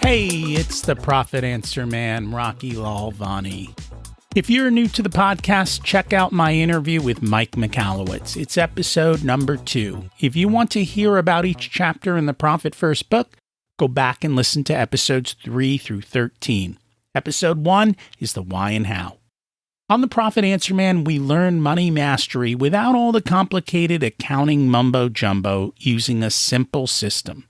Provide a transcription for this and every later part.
Hey, it's the Profit Answer Man, Rocky Lalvani. If you're new to the podcast, check out my interview with Mike Michalowicz. It's episode number 2. If you want to hear about each chapter in the Profit First book, go back and listen to episodes 3 through 13. Episode 1 is the why and how. On the Profit Answer Man, we learn money mastery without all the complicated accounting mumbo-jumbo using a simple system.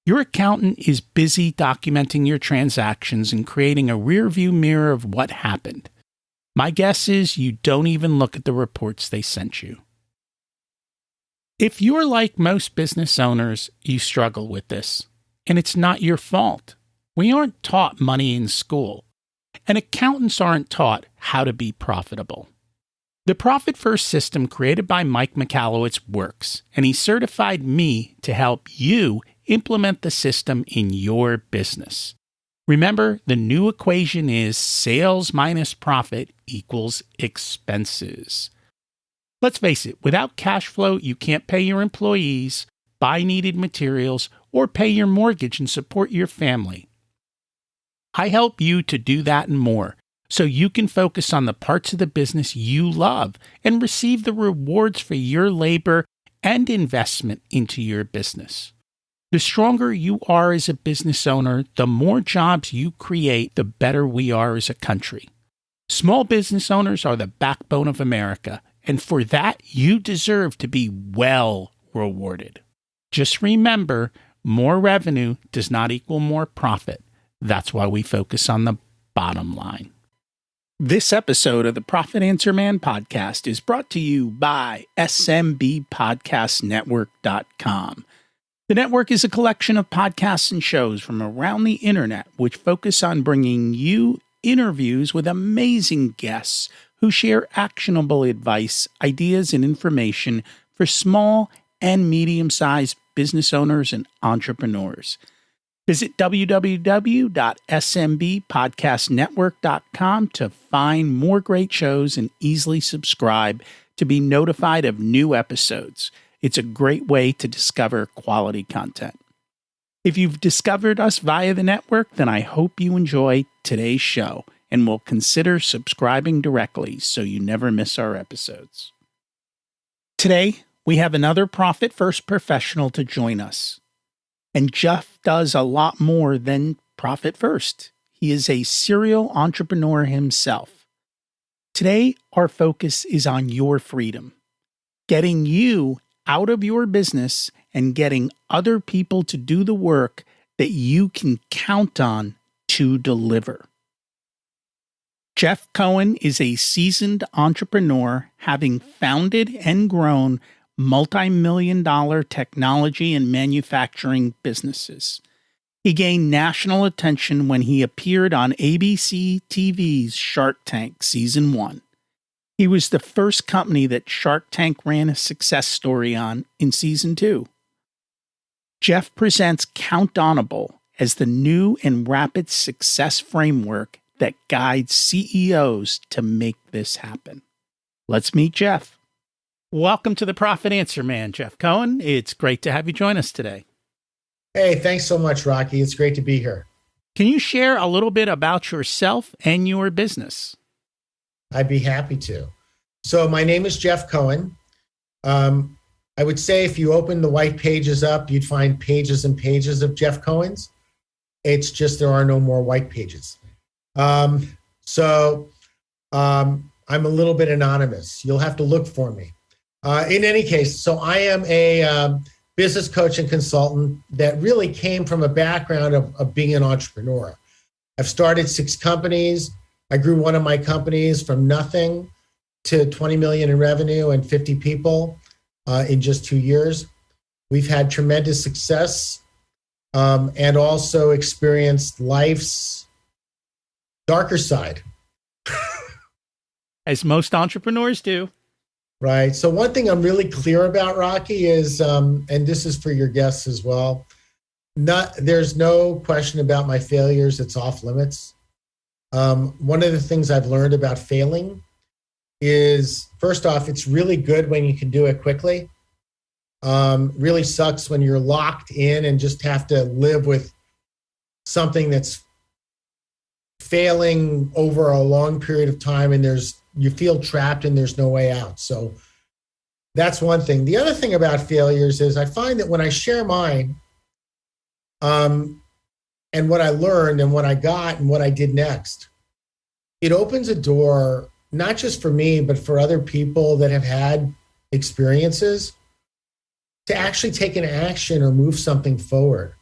Your accountant is busy documenting your transactions and creating a rearview mirror of what happened. My guess is you don't even look at the reports they sent you. If you're like most business owners, you struggle with this, and it's not your fault. We aren't taught money in school, and accountants aren't taught how to be profitable. The Profit First system created by Mike Michalowicz works, and he certified me to help you implement the system in your business. Remember, the new equation is sales minus profit equals expenses. Let's face it, without cash flow, you can't pay your employees, buy needed materials, or pay your mortgage and support your family. I help you to do that and more, so you can focus on the parts of the business you love and receive the rewards for your labor and investment into your business. The stronger you are as a business owner, the more jobs you create, the better we are as a country. Small business owners are the backbone of America, and for that, you deserve to be well rewarded. Just remember, more revenue does not equal more profit. That's why we focus on the bottom line. This episode of the Profit Answer Man podcast is brought to you by SMBpodcastnetwork.com. The network is a collection of podcasts and shows from around the internet which focus on bringing you interviews with amazing guests who share actionable advice, ideas, and information for small and medium-sized business owners and entrepreneurs. Visit www.smbpodcastnetwork.com to find more great shows and easily subscribe to be notified of new episodes. It's a great way to discover quality content. If you've discovered us via the network, then I hope you enjoy today's show and will consider subscribing directly so you never miss our episodes. Today, we have another Profit First professional to join us. And Jeff does a lot more than Profit First. He is a serial entrepreneur himself. Today, our focus is on your freedom, getting you out of your business and getting other people to do the work that you can count on to deliver. Jeff Cohen is a seasoned entrepreneur, having founded and grown multi-million-dollar technology and manufacturing businesses. He gained national attention when he appeared on ABC TV's Shark Tank Season 1. He was the first company that Shark Tank ran a success story on in Season 2. Jeff presents Honourable as the new and rapid success framework that guides CEOs to make this happen. Let's meet Jeff. Welcome to the Profit Answer Man, Jeff Cohen. It's great to have you join us today. Hey, thanks so much, Rocky. It's great to be here. Can you share a little bit about yourself and your business? I'd be happy to. So my name is Jeff Cohen. I would say if you open the white pages up, you'd find pages and pages of Jeff Cohen's. It's just there are no more white pages. I'm a little bit anonymous. You'll have to look for me. In any case, so I am a business coach and consultant that really came from a background of being an entrepreneur. I've started 6 companies. I grew one of my companies from nothing to 20 million in revenue and 50 people in just 2 years. We've had tremendous success and also experienced life's darker side. As most entrepreneurs do. Right. So one thing I'm really clear about, Rocky, is, and this is for your guests as well, there's no question about my failures. It's off limits. One of the things I've learned about failing is, first off, it's really good when you can do it quickly. Really sucks when you're locked in and just have to live with something that's failing over a long period of time and you feel trapped and there's no way out. So that's one thing. The other thing about failures is I find that when I share mine, and what I learned and what I got and what I did next, it opens a door, not just for me, but for other people that have had experiences to actually take an action or move something forward.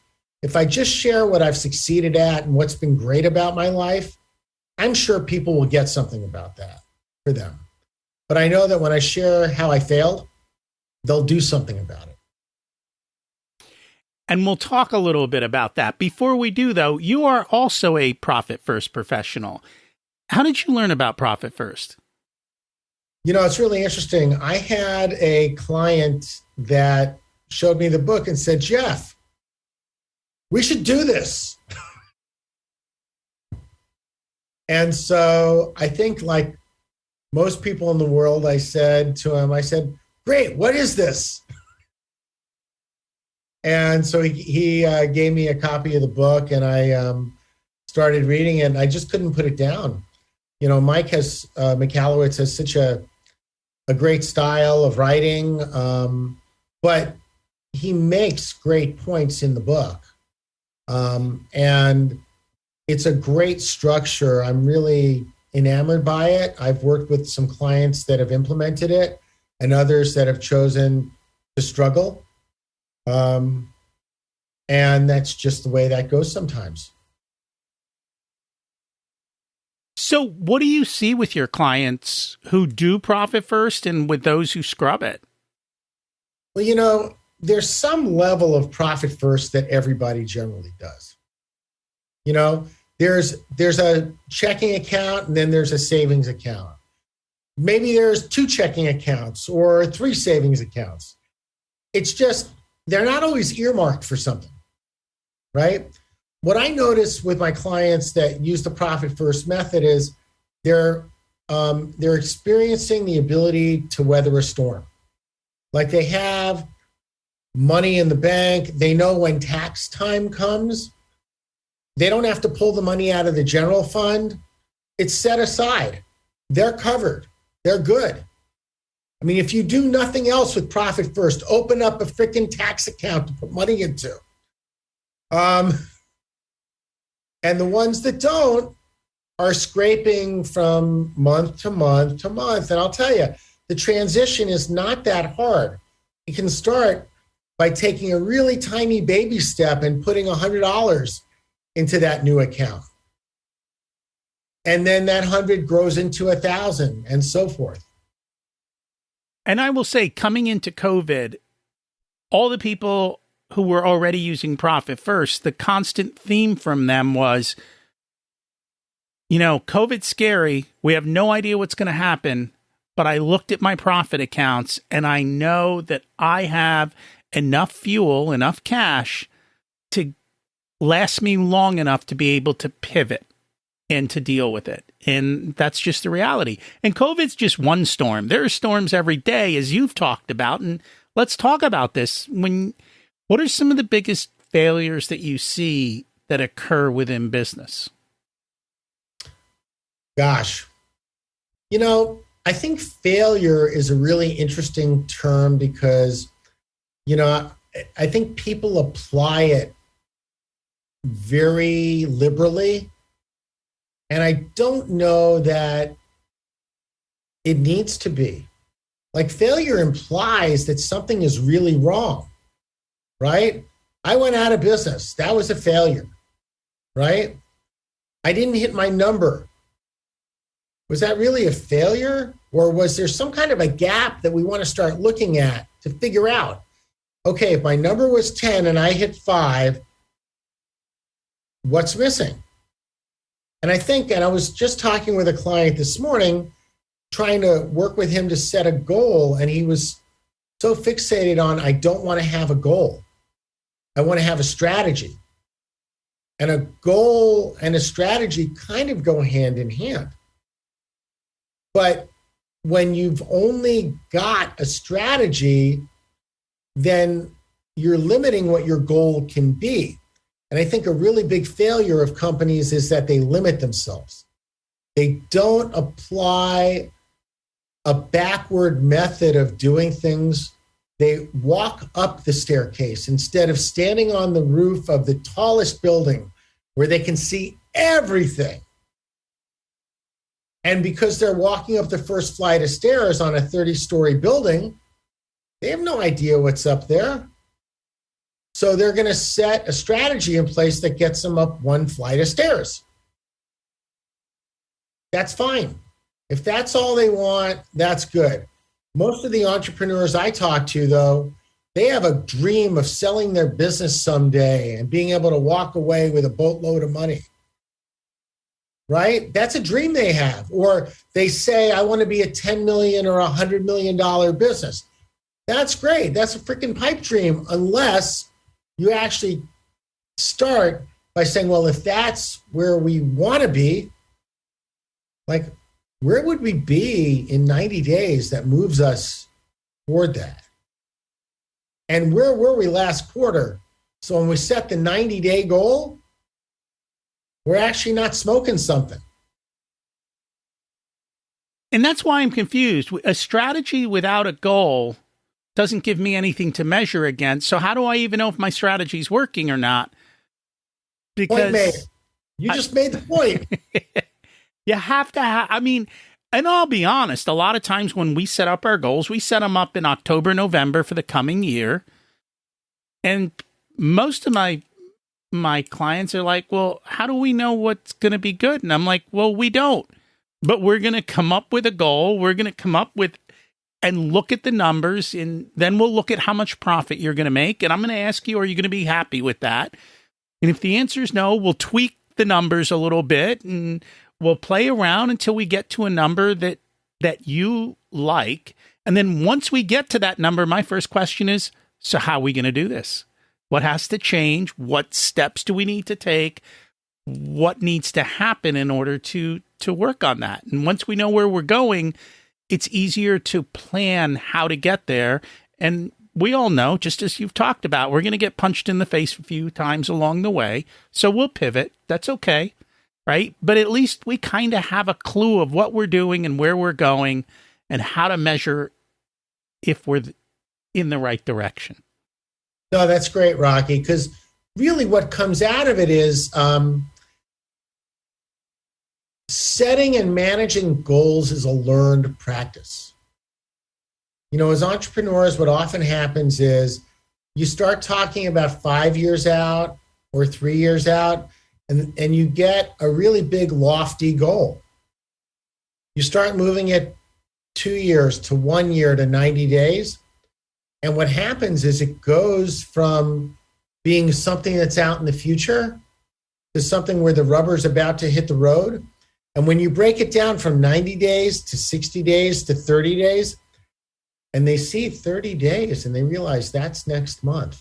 If I just share what I've succeeded at and what's been great about my life, I'm sure people will get something about that for them. But I know that when I share how I failed, they'll do something about it. And we'll talk a little bit about that. Before we do, though, you are also a Profit First professional. How did you learn about Profit First? You know, it's really interesting. I had a client that showed me the book and said, Jeff, we should do this. And so I think, like most people in the world, I said to him, great, what is this? And so he gave me a copy of the book, and I started reading it, and I just couldn't put it down. You know, Mike Michalowicz has such a great style of writing, but he makes great points in the book. And it's a great structure. I'm really enamored by it. I've worked with some clients that have implemented it and others that have chosen to struggle. And that's just the way that goes sometimes. So what do you see with your clients who do Profit First and with those who scrub it? Well, you know, there's some level of Profit First that everybody generally does. You know, there's a checking account and then there's a savings account. Maybe there's 2 checking accounts or 3 savings accounts. It's just, they're not always earmarked for something, right? What I notice with my clients that use the Profit First method is they're experiencing the ability to weather a storm. Like they have money in the bank. They know when tax time comes, they don't have to pull the money out of the general fund. It's set aside. They're covered. They're good. I mean, if you do nothing else with Profit First, open up a freaking tax account to put money into. And the ones that don't are scraping from month to month to month. And I'll tell you, the transition is not that hard. You can start by taking a really tiny baby step and putting $100 into that new account. And then that 100 grows into 1,000 and so forth. And I will say, coming into COVID, all the people who were already using Profit First, the constant theme from them was, you know, COVID's scary. We have no idea what's going to happen. But I looked at my profit accounts and I know that I have enough fuel, enough cash to last me long enough to be able to pivot and to deal with it. And that's just the reality. And COVID's just one storm. There are storms every day, as you've talked about. And let's talk about this. What are some of the biggest failures that you see that occur within business? Gosh, you know, I think failure is a really interesting term because, you know, I think people apply it very liberally. And I don't know that it needs to be. Like, failure implies that something is really wrong, right? I went out of business. That was a failure, right? I didn't hit my number. Was that really a failure? Or was there some kind of a gap that we want to start looking at to figure out, okay, if my number was 10 and I hit 5, what's missing? And I think, and I was just talking with a client this morning, trying to work with him to set a goal. And he was so fixated on, I don't want to have a goal. I want to have a strategy. And a goal and a strategy kind of go hand in hand. But when you've only got a strategy, then you're limiting what your goal can be. And I think a really big failure of companies is that they limit themselves. They don't apply a backward method of doing things. They walk up the staircase instead of standing on the roof of the tallest building where they can see everything. And because they're walking up the first flight of stairs on a 30-story building, they have no idea what's up there. So they're going to set a strategy in place that gets them up one flight of stairs. That's fine. If that's all they want, that's good. Most of the entrepreneurs I talk to, though, they have a dream of selling their business someday and being able to walk away with a boatload of money. Right? That's a dream they have. Or they say, I want to be a $10 million or $100 million business. That's great. That's a freaking pipe dream, unless you actually start by saying, well, if that's where we want to be, like, where would we be in 90 days that moves us toward that? And where were we last quarter? So when we set the 90-day goal, we're actually not smoking something. And that's why I'm confused. A strategy without a goal doesn't give me anything to measure against. So how do I even know if my strategy is working or not? Because point made. You just made the point. You have to I mean, and I'll be honest, a lot of times when we set up our goals, we set them up in October, November for the coming year. And most of my clients are like, well, how do we know what's going to be good? And I'm like, well, we don't. But we're going to come up with a goal. We're going to come up with and look at the numbers, and then we'll look at how much profit you're going to make. And I'm going to ask you, are you going to be happy with that? And if the answer is no, we'll tweak the numbers a little bit, and we'll play around until we get to a number that you like. And then once we get to that number, my first question is, so how are we going to do this? What has to change? What steps do we need to take? What needs to happen in order to work on that? And once we know where we're going, it's easier to plan how to get there. And we all know, just as you've talked about, we're going to get punched in the face a few times along the way. So we'll pivot. That's okay, right? But at least we kind of have a clue of what we're doing and where we're going and how to measure if we're in the right direction. No, that's great, Rocky, because really what comes out of it is setting and managing goals is a learned practice. You know, as entrepreneurs, what often happens is you start talking about 5 years out or 3 years out, and you get a really big, lofty goal. You start moving it 2 years to 1 year to 90 days. And what happens is it goes from being something that's out in the future to something where the rubber's about to hit the road. And when you break it down from 90 days to 60 days to 30 days, and they see 30 days and they realize that's next month,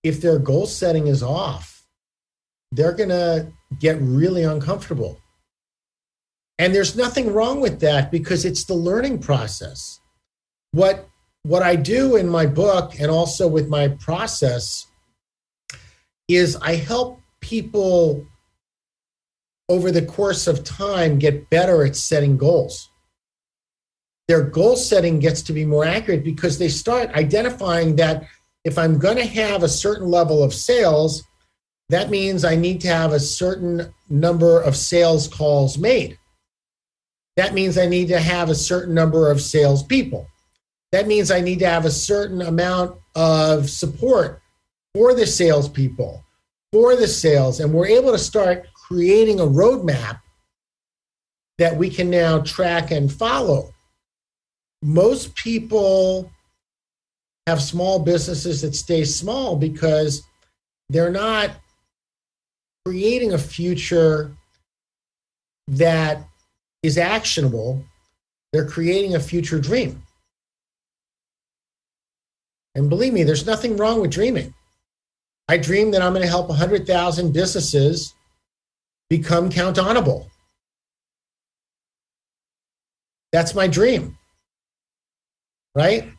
if their goal setting is off, they're going to get really uncomfortable. And there's nothing wrong with that because it's the learning process. What I do in my book and also with my process is I help people over the course of time get better at setting goals. Their goal setting gets to be more accurate because they start identifying that if I'm going to have a certain level of sales, that means I need to have a certain number of sales calls made. That means I need to have a certain number of salespeople. That means I need to have a certain amount of support for the salespeople, for the sales, and we're able to start creating a roadmap that we can now track and follow. Most people have small businesses that stay small because they're not creating a future that is actionable. They're creating a future dream. And believe me, there's nothing wrong with dreaming. I dream that I'm going to help 100,000 businesses become count-onable. That's my dream, right?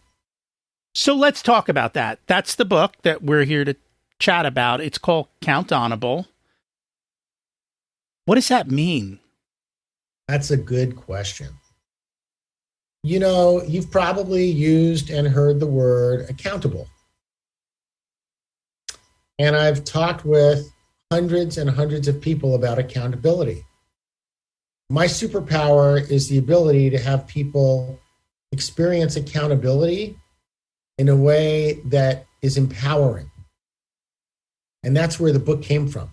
So let's talk about that. That's the book that we're here to chat about. It's called Count Honourable. What does that mean? That's a good question. You know, you've probably used and heard the word accountable. And I've talked with hundreds and hundreds of people about accountability. My superpower is the ability to have people experience accountability in a way that is empowering. And that's where the book came from.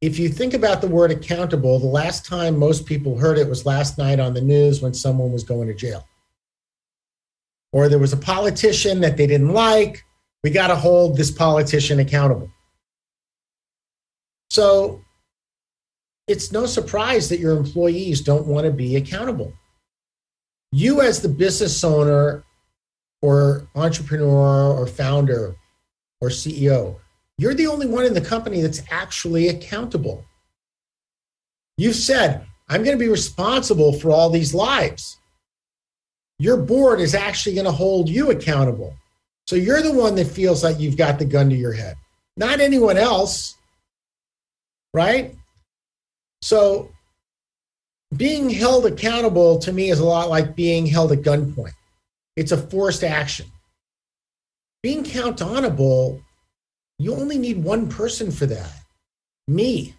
If you think about the word accountable, the last time most people heard it was last night on the news when someone was going to jail. Or there was a politician that they didn't like. We got to hold this politician accountable. So it's no surprise that your employees don't want to be accountable. You as the business owner or entrepreneur or founder or CEO, you're the only one in the company that's actually accountable. You've said, I'm going to be responsible for all these lives. Your board is actually going to hold you accountable. So you're the one that feels like you've got the gun to your head, not anyone else, right? So being held accountable to me is a lot like being held at gunpoint. It's a forced action. Being countable, you only need one person for that, me.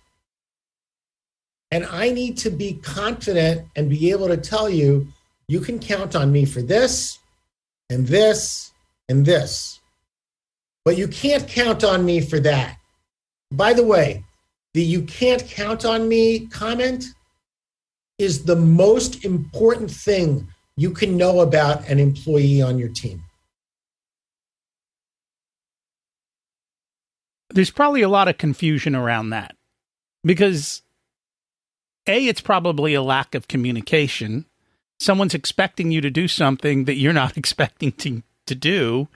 And I need to be confident and be able to tell you, you can count on me for this and this and this. But you can't count on me for that. By the way, the "you can't count on me" comment is the most important thing you can know about an employee on your team. There's probably a lot of confusion around that because A, it's probably a lack of communication. Someone's expecting you to do something that you're not expecting to do.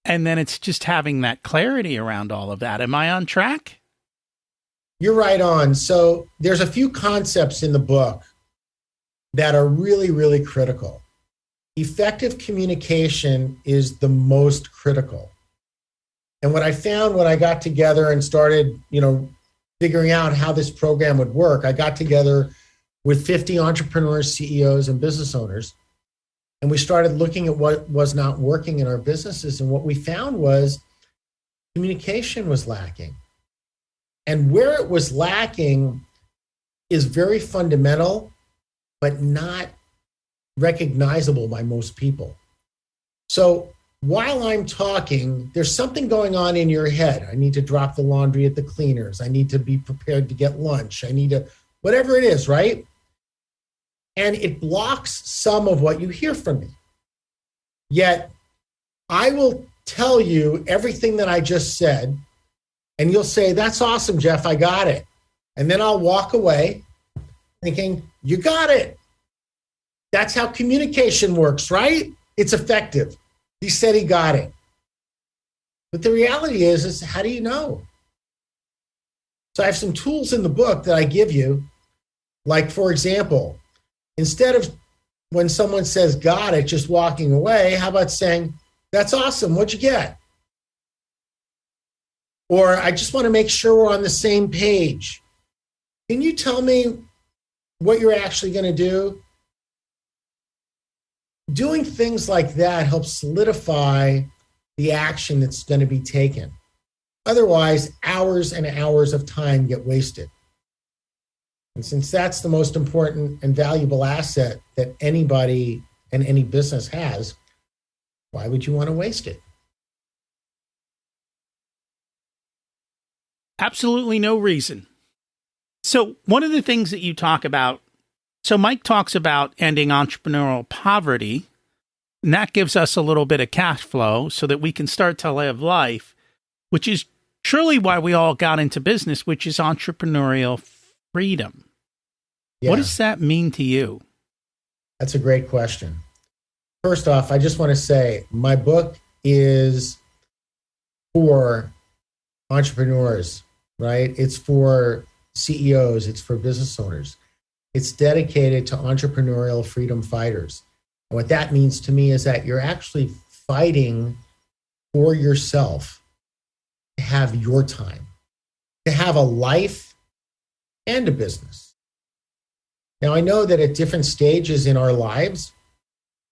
And then it's just having that clarity around all of that. Am I on track? You're right on. So there's a few concepts in the book that are really, really critical. Effective communication is the most critical. And what I found when I got together and started, figuring out how this program would work, I got together with 50 entrepreneurs, CEOs, and business owners. And we started looking at what was not working in our businesses. And what we found was communication was lacking. And where it was lacking is very fundamental, but not recognizable by most people. So while I'm talking, there's something going on in your head. I need to drop the laundry at the cleaners. I need to be prepared to get lunch. I need to, whatever it is, right? And it blocks some of what you hear from me. Yet I will tell you everything that I just said, and you'll say, that's awesome, Jeff, I got it. And then I'll walk away thinking, you got it. That's how communication works, right? It's effective. He said he got it. But the reality is how do you know? So I have some tools in the book that I give you. Like, for example, instead of when someone says got it, just walking away, how about saying, that's awesome, what'd you get? Or I just want to make sure we're on the same page. Can you tell me what you're actually going to do? Doing things like that helps solidify the action that's going to be taken. Otherwise, hours and hours of time get wasted. And since that's the most important and valuable asset that anybody and any business has, why would you want to waste it? Absolutely no reason. So one of the things that you talk about, so Mike talks about ending entrepreneurial poverty, and that gives us a little bit of cash flow so that we can start to live life, which is truly why we all got into business, which is entrepreneurial freedom. Yeah. What does that mean to you? That's a great question. First off, I just want to say my book is for entrepreneurs, right? It's for CEOs, it's for business owners. It's dedicated to entrepreneurial freedom fighters. And what that means to me is that you're actually fighting for yourself. to have your time, to have a life and a business. Now, I know that at different stages in our lives,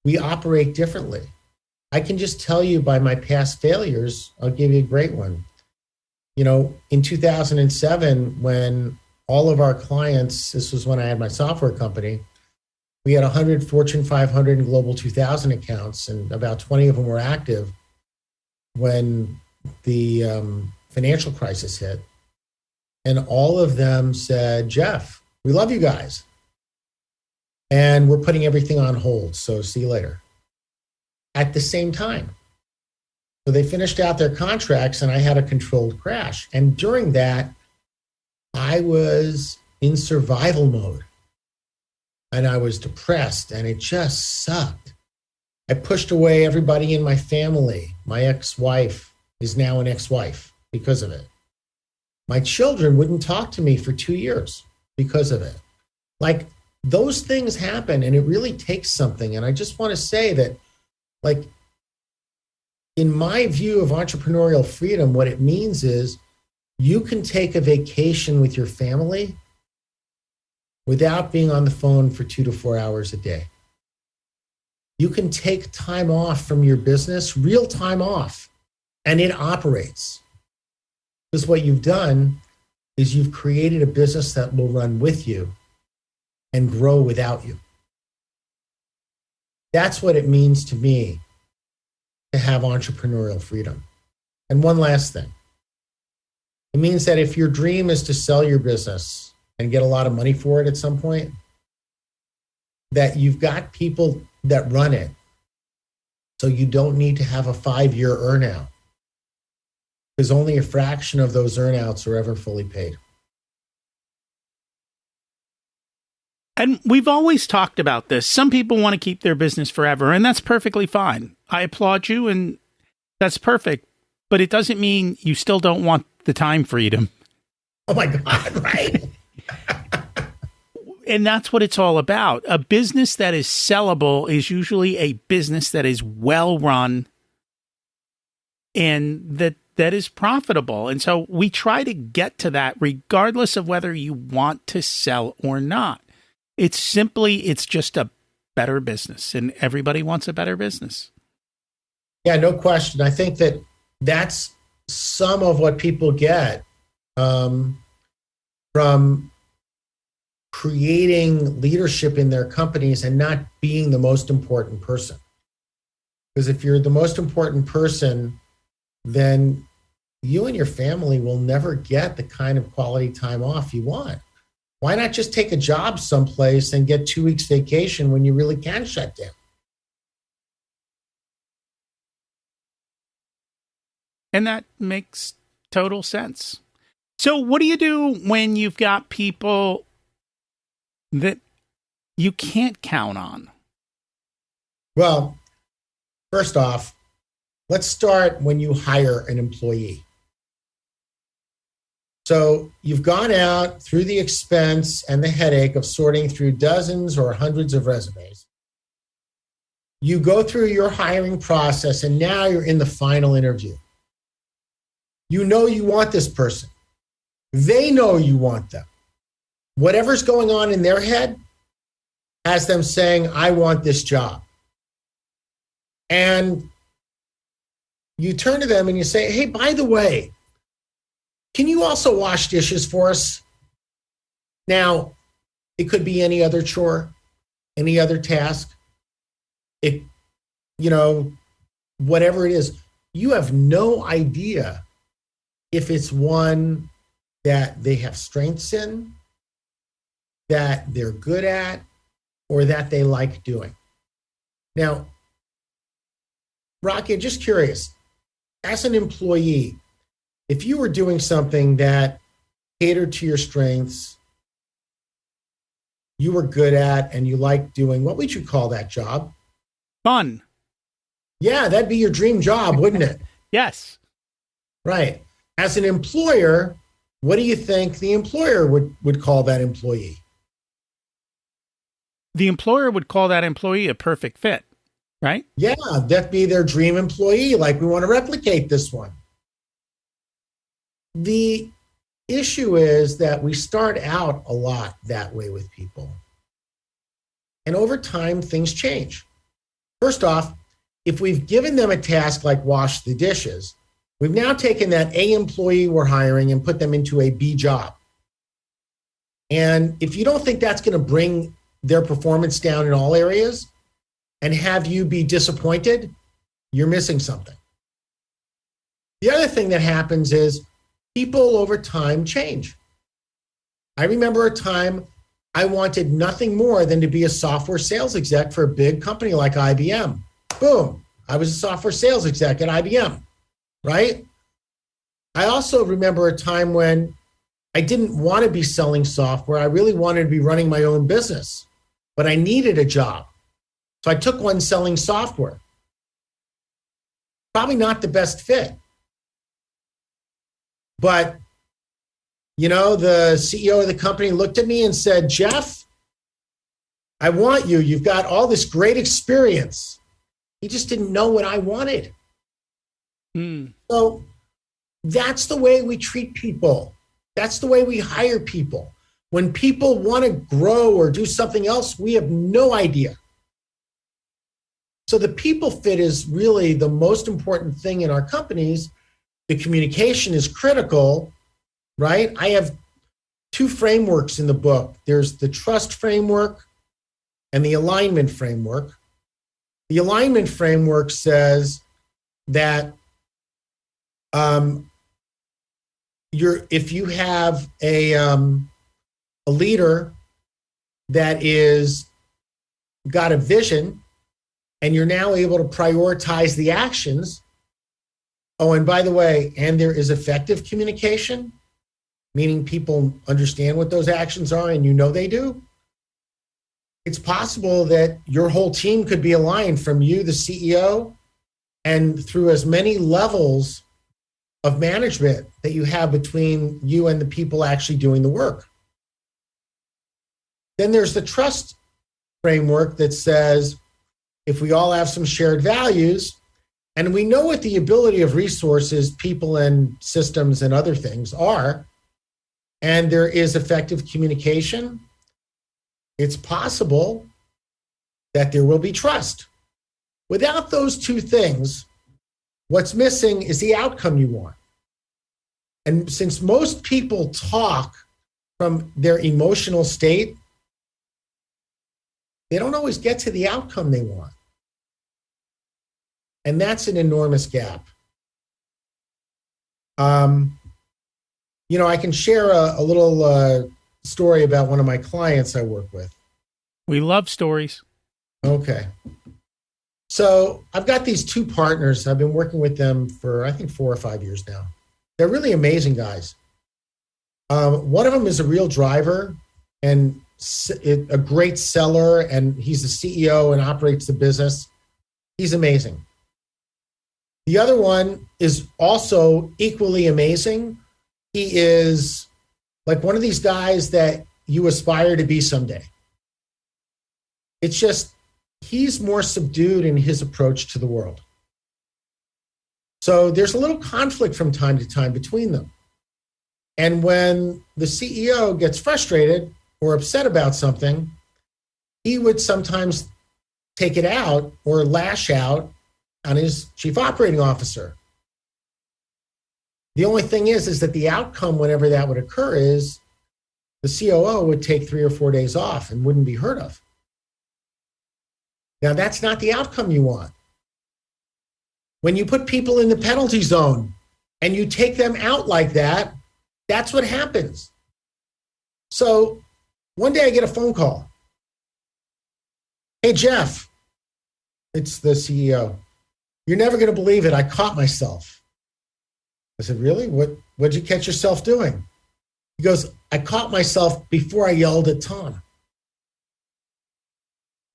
we operate differently. I can just tell you by my past failures, I'll give you a great one. In 2007, when all of our clients, this was when I had my software company, we had 100 Fortune 500 and Global 2000 accounts, and about 20 of them were active when the financial crisis hit. And all of them said, Jeff, we love you guys. And we're putting everything on hold, so see you later. At the same time. So they finished out their contracts and I had a controlled crash. And during that, I was in survival mode. And I was depressed and it just sucked. I pushed away everybody in my family. My ex-wife is now an ex-wife because of it. My children wouldn't talk to me for 2 years because of it. Like, those things happen and it really takes something. And I just want to say that, like, in my view of entrepreneurial freedom, what it means is you can take a vacation with your family without being on the phone for 2 to 4 hours a day. You can take time off from your business, real time off, and it operates. Because what you've done is you've created a business that will run with you and grow without you. That's what it means to me to have entrepreneurial freedom. And one last thing. It means that if your dream is to sell your business and get a lot of money for it at some point, that you've got people that run it. So you don't need to have a 5-year earnout, because only a fraction of those earnouts are ever fully paid. And we've always talked about this. Some people want to keep their business forever, and that's perfectly fine. I applaud you, and that's perfect. But it doesn't mean you still don't want the time freedom. Oh my God, right? And that's what it's all about. A business that is sellable is usually a business that is well run and that is profitable. And so we try to get to that regardless of whether you want to sell or not. It's just a better business, and everybody wants a better business. Yeah, no question. I think that that's some of what people get from creating leadership in their companies and not being the most important person. Because if you're the most important person, then you and your family will never get the kind of quality time off you want. Why not just take a job someplace and get 2 weeks vacation when you really can shut down? And that makes total sense. So what do you do when you've got people that you can't count on? Well, first off, let's start when you hire an employee. So you've gone out through the expense and the headache of sorting through dozens or hundreds of resumes. You go through your hiring process, and now you're in the final interview. You know you want this person. They know you want them. Whatever's going on in their head has them saying, I want this job. And you turn to them and you say, hey, by the way, can you also wash dishes for us? Now, it could be any other chore, any other task. Whatever it is, you have no idea if it's one that they have strengths in, that they're good at, or that they like doing. Now, Rocky, just curious, as an employee, if you were doing something that catered to your strengths, you were good at, and you liked doing, what would you call that job? Fun. Yeah, that'd be your dream job, wouldn't it? Yes. Right. As an employer, what do you think the employer would call that employee? The employer would call that employee a perfect fit, right? Yeah, that'd be their dream employee. Like, we want to replicate this one. the issue is that we start out a lot that way with people. And over time, things change. First off, if we've given them a task like wash the dishes, we've now taken that A employee we're hiring and put them into a B job. And if you don't think that's going to bring their performance down in all areas and have you be disappointed, you're missing something. The other thing that happens is people over time change. I remember a time I wanted nothing more than to be a software sales exec for a big company like IBM. Boom, I was a software sales exec at IBM, right? I also remember a time when I didn't want to be selling software. I really wanted to be running my own business, but I needed a job. So I took one selling software. Probably not the best fit. But, you know, the CEO of the company looked at me and said, Jeff, I want you. You've got all this great experience. He just didn't know what I wanted. So that's the way we treat people. That's the way we hire people. When people want to grow or do something else, we have no idea. So the people fit is really the most important thing in our companies. The communication is critical, right? I have two frameworks in the book. There's the trust framework and the alignment framework. The alignment framework says that if you have a leader that is got a vision and you're now able to prioritize the actions. Oh, and by the way, and there is effective communication, meaning people understand what those actions are and you know they do. It's possible that your whole team could be aligned from you, the CEO, and through as many levels of management that you have between you and the people actually doing the work. Then there's the trust framework that says, if we all have some shared values, and we know what the ability of resources, people and systems and other things are, and there is effective communication, it's possible that there will be trust. Without those two things, what's missing is the outcome you want. And since most people talk from their emotional state, they don't always get to the outcome they want. And that's an enormous gap. I can share a little story about one of my clients I work with. We love stories. Okay. So I've got these two partners. I've been working with them for, I think, 4 or 5 years now. They're really amazing guys. One of them is a real driver and a great seller, and he's the CEO and operates the business. He's amazing. The other one is also equally amazing. He is like one of these guys that you aspire to be someday. It's just, he's more subdued in his approach to the world. So there's a little conflict from time to time between them. And when the CEO gets frustrated or upset about something, he would sometimes take it out or lash out on his chief operating officer. The only thing is that the outcome whenever that would occur is the COO would take 3 or 4 days off and wouldn't be heard of. Now, that's not the outcome you want. When you put people in the penalty zone and you take them out like that, that's what happens. So one day I get a phone call. Hey, Jeff, it's the CEO. You're never going to believe it. I caught myself. I said, really? What'd you catch yourself doing? He goes, I caught myself before I yelled at Tom.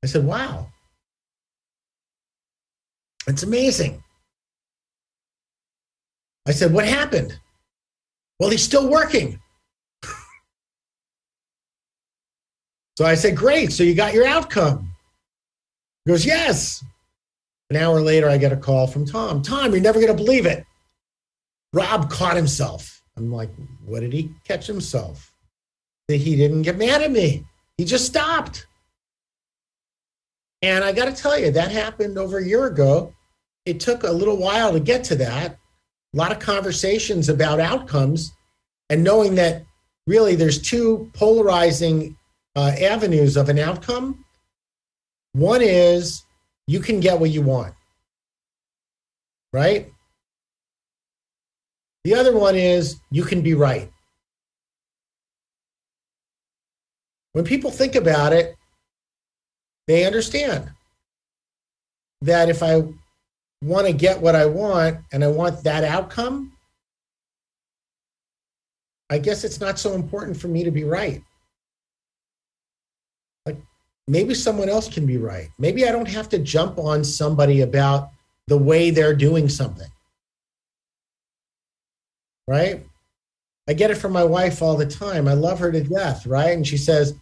I said, wow. It's amazing. I said, what happened? Well, he's still working. So I said, great. So you got your outcome. He goes, yes. An hour later, I get a call from Tom. Tom, you're never going to believe it. Rob caught himself. I'm like, what did he catch himself? That he didn't get mad at me. He just stopped. And I got to tell you, that happened over a year ago. It took a little while to get to that. A lot of conversations about outcomes and knowing that really there's two polarizing avenues of an outcome. One is you can get what you want, right? The other one is you can be right. When people think about it, they understand that if I want to get what I want and I want that outcome, I guess it's not so important for me to be right. Like maybe someone else can be right. Maybe I don't have to jump on somebody about the way they're doing something. Right? I get it from my wife all the time. I love her to death, right? And she says,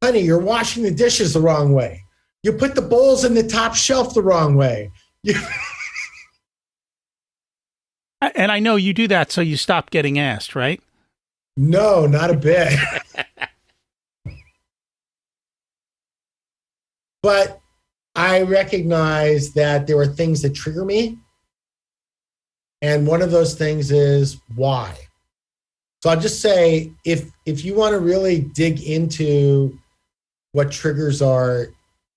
honey, you're washing the dishes the wrong way. You put the bowls in the top shelf the wrong way. And I know you do that so you stop getting asked, right? No, not a bit. But I recognize that there are things that trigger me. And one of those things is why. So I'll just say, if you want to really dig into what triggers are,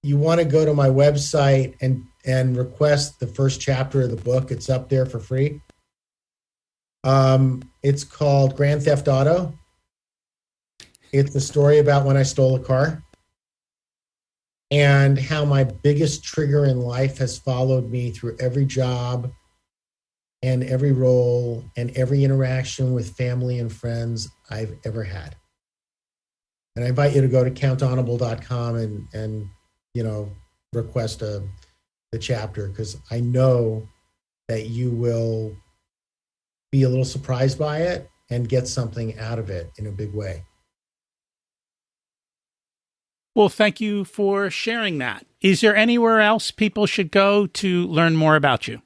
you want to go to my website and request the first chapter of the book. It's up there for free. It's called Grand Theft Auto. It's a story about when I stole a car and how my biggest trigger in life has followed me through every job and every role and every interaction with family and friends I've ever had. And I invite you to go to counthonorable.com and request the chapter, because I know that you will be a little surprised by it and get something out of it in a big way. Well, thank you for sharing that. Is there anywhere else people should go to learn more about you?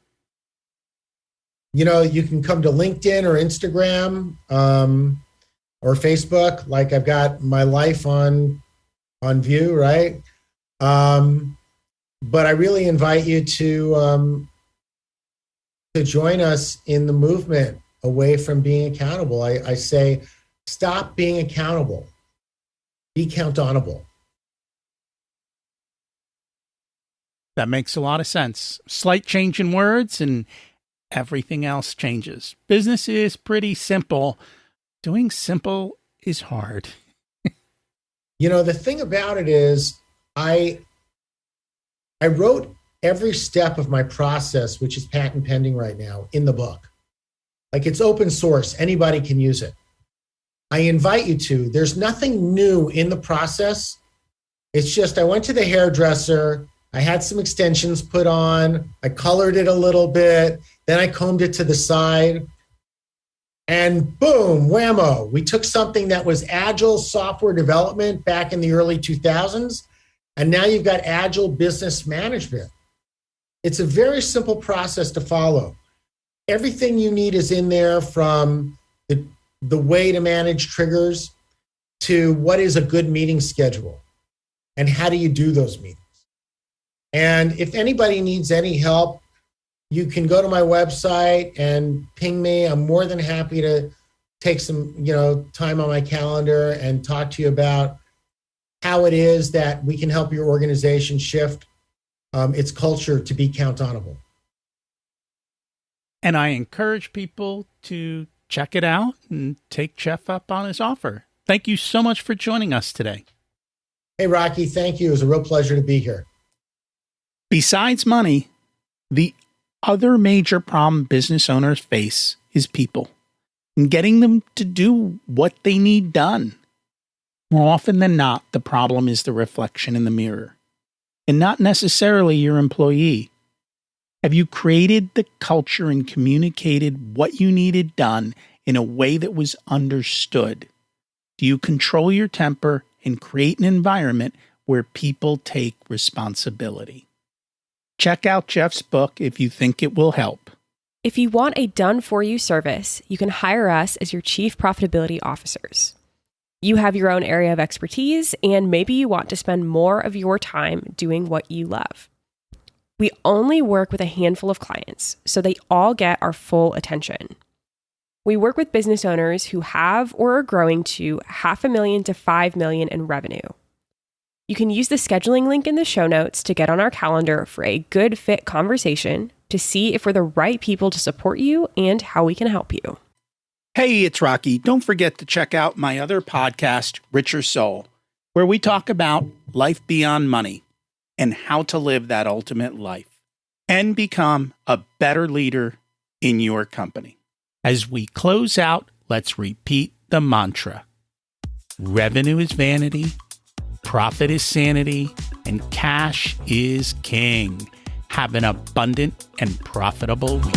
You can come to LinkedIn or Instagram or Facebook. Like I've got my life on view, right? But I really invite you to join us in the movement away from being accountable. I say, stop being accountable. Be countable. That makes a lot of sense. Slight change in words and everything else changes. Business is pretty simple. Doing simple is hard. The thing about it is I wrote every step of my process, which is patent pending right now, in the book. Like it's open source. Anybody can use it. I invite you to. There's nothing new in the process. It's just I went to the hairdresser. I had some extensions put on. I colored it a little bit. Then I combed it to the side. And boom, whammo. We took something that was agile software development back in the early 2000s. And now you've got agile business management. It's a very simple process to follow. Everything you need is in there, from the way to manage triggers to what is a good meeting schedule and how do you do those meetings. And if anybody needs any help, you can go to my website and ping me. I'm more than happy to take some, time on my calendar and talk to you about how it is that we can help your organization shift its culture to be countable. And I encourage people to check it out and take Jeff up on his offer. Thank you so much for joining us today. Hey, Rocky, thank you. It was a real pleasure to be here. Besides money, the other major problem business owners face is people and getting them to do what they need done. More often than not, the problem is the reflection in the mirror and not necessarily your employee. Have you created the culture and communicated what you needed done in a way that was understood? Do you control your temper and create an environment where people take responsibility? Check out Jeff's book if you think it will help. If you want a done-for-you service, you can hire us as your chief profitability officers. You have your own area of expertise, and maybe you want to spend more of your time doing what you love. We only work with a handful of clients, so they all get our full attention. We work with business owners who have or are growing to $500,000 to $5 million in revenue. You can use the scheduling link in the show notes to get on our calendar for a good fit conversation to see if we're the right people to support you and how we can help you. Hey, it's Rocky. Don't forget to check out my other podcast, Richer Soul, where we talk about life beyond money and how to live that ultimate life and become a better leader in your company. As we close out, let's repeat the mantra. Revenue is vanity, profit is sanity, and cash is king. Have an abundant and profitable week.